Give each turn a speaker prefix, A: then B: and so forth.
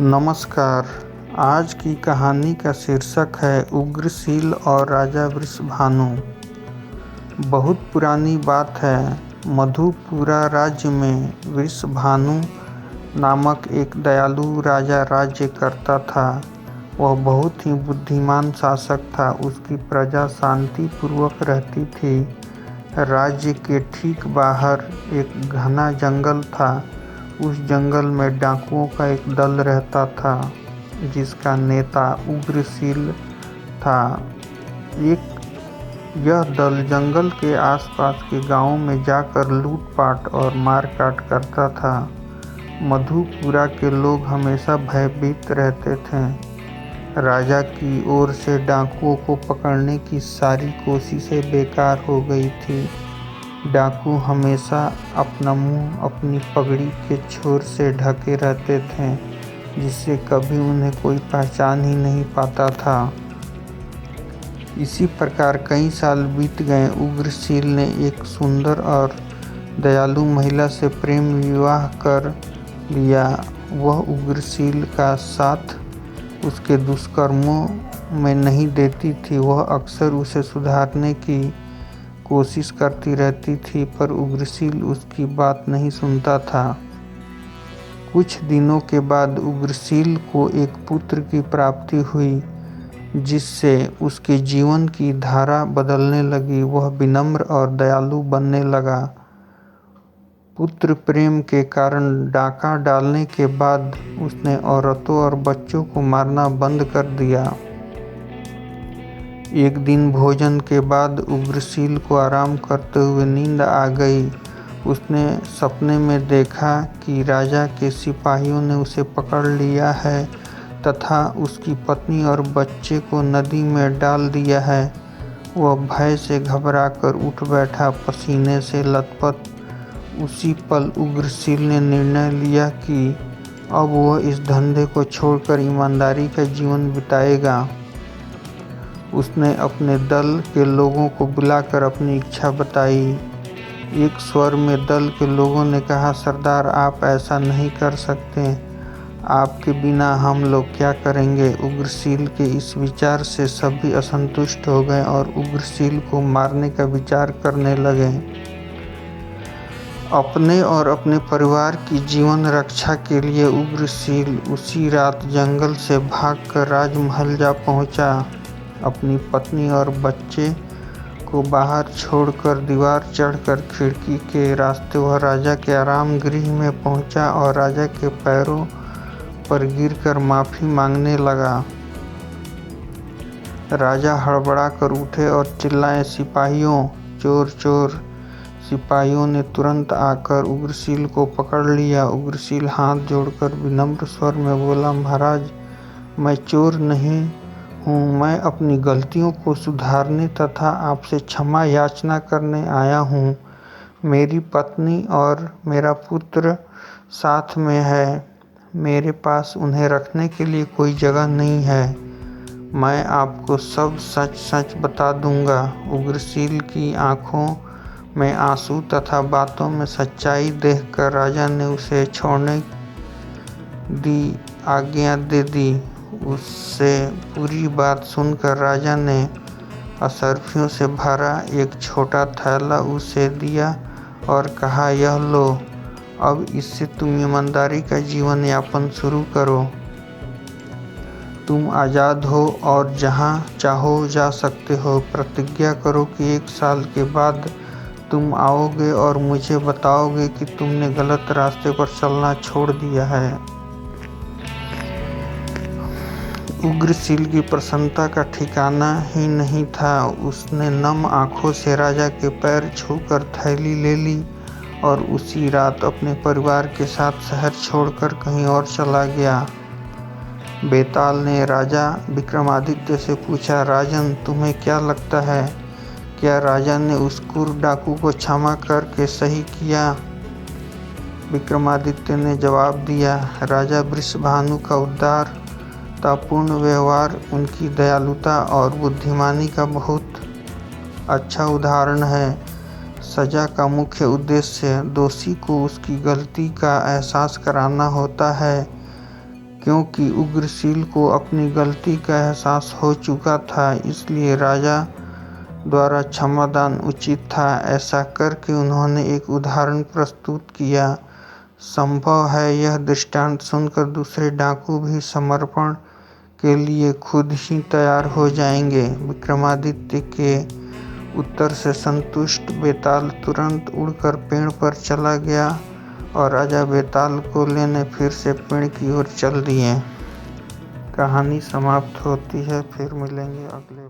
A: नमस्कार। आज की कहानी का शीर्षक है उग्रशील और राजा वृषभानु। बहुत पुरानी बात है। मधुपुरा राज्य में वृषभानु नामक एक दयालु राजा राज्य करता था। वह बहुत ही बुद्धिमान शासक था। उसकी प्रजा शांति पूर्वक रहती थी। राज्य के ठीक बाहर एक घना जंगल था। उस जंगल में डाकुओं का एक दल रहता था जिसका नेता उग्रशील था। यह दल जंगल के आसपास के गांवों में जाकर लूटपाट और मारकाट करता था। मधुपुरा के लोग हमेशा भयभीत रहते थे। राजा की ओर से डाकुओं को पकड़ने की सारी कोशिशें बेकार हो गई थी। डाकू हमेशा अपना मुंह अपनी पगड़ी के छोर से ढके रहते थे, जिससे कभी उन्हें कोई पहचान ही नहीं पाता था। इसी प्रकार कई साल बीत गए। उग्रशील ने एक सुंदर और दयालु महिला से प्रेम विवाह कर लिया। वह उग्रशील का साथ उसके दुष्कर्मों में नहीं देती थी। वह अक्सर उसे सुधारने की कोशिश करती रहती थी, पर उग्रशील उसकी बात नहीं सुनता था। कुछ दिनों के बाद उग्रशील को एक पुत्र की प्राप्ति हुई, जिससे उसके जीवन की धारा बदलने लगी। वह विनम्र और दयालु बनने लगा। पुत्र प्रेम के कारण डाका डालने के बाद उसने औरतों और बच्चों को मारना बंद कर दिया। एक दिन भोजन के बाद उग्रशील को आराम करते हुए नींद आ गई। उसने सपने में देखा कि राजा के सिपाहियों ने उसे पकड़ लिया है तथा उसकी पत्नी और बच्चे को नदी में डाल दिया है। वह भय से घबराकर उठ बैठा, पसीने से लथपथ। उसी पल उग्रशील ने निर्णय लिया कि अब वह इस धंधे को छोड़कर ईमानदारी का जीवन बिताएगा। उसने अपने दल के लोगों को बुलाकर अपनी इच्छा बताई। एक स्वर में दल के लोगों ने कहा, सरदार, आप ऐसा नहीं कर सकते। आपके बिना हम लोग क्या करेंगे। उग्रशील के इस विचार से सभी असंतुष्ट हो गए और उग्रशील को मारने का विचार करने लगे। अपने और अपने परिवार की जीवन रक्षा के लिए उग्रशील उसी रात जंगल से भागकर राजमहल जा पहुंचा। अपनी पत्नी और बच्चे को बाहर छोड़कर दीवार चढ़कर खिड़की के रास्ते वह राजा के आराम गृह में पहुंचा और राजा के पैरों पर गिरकर माफी मांगने लगा। राजा हड़बड़ाकर उठे और चिल्लाए, सिपाहियों, चोर चोर। सिपाहियों ने तुरंत आकर उग्रशील को पकड़ लिया। उग्रशील हाथ जोड़कर विनम्र स्वर में बोला, महाराज, मैं चोर नहीं हूँ। मैं अपनी गलतियों को सुधारने तथा आपसे क्षमा याचना करने आया हूँ। मेरी पत्नी और मेरा पुत्र साथ में है। मेरे पास उन्हें रखने के लिए कोई जगह नहीं है। मैं आपको सब सच सच बता दूंगा। उग्रशील की आंखों में आंसू तथा बातों में सच्चाई देखकर राजा ने उसे छोड़ने की आज्ञा दे दी। उससे पूरी बात सुनकर राजा ने असरफियों से भरा एक छोटा थैला उसे दिया और कहा, यह लो, अब इससे तुम ईमानदारी का जीवन यापन शुरू करो। तुम आज़ाद हो और जहाँ चाहो जा सकते हो। प्रतिज्ञा करो कि 1 साल के बाद तुम आओगे और मुझे बताओगे कि तुमने गलत रास्ते पर चलना छोड़ दिया है। उग्रशील की प्रसन्नता का ठिकाना ही नहीं था। उसने नम आंखों से राजा के पैर छूकर थैली ले ली और उसी रात अपने परिवार के साथ शहर छोड़कर कहीं और चला गया। बेताल ने राजा विक्रमादित्य से पूछा, राजन, तुम्हें क्या लगता है, क्या राजा ने उस क्रूर डाकू को क्षमा करके सही किया? विक्रमादित्य ने जवाब दिया, राजा वृषभानु का उदारतापूर्ण व्यवहार उनकी दयालुता और बुद्धिमानी का बहुत अच्छा उदाहरण है। सजा का मुख्य उद्देश्य दोषी को उसकी गलती का एहसास कराना होता है। क्योंकि उग्रसील को अपनी गलती का एहसास हो चुका था, इसलिए राजा द्वारा क्षमादान उचित था। ऐसा करके उन्होंने एक उदाहरण प्रस्तुत किया। संभव है यह दृष्टांत सुनकर दूसरे डाकू भी समर्पण के लिए खुद ही तैयार हो जाएंगे। विक्रमादित्य के उत्तर से संतुष्ट बेताल तुरंत उड़कर पेड़ पर चला गया और राजा बेताल को लेने फिर से पेड़ की ओर चल दिए। कहानी समाप्त होती है। फिर मिलेंगे अगले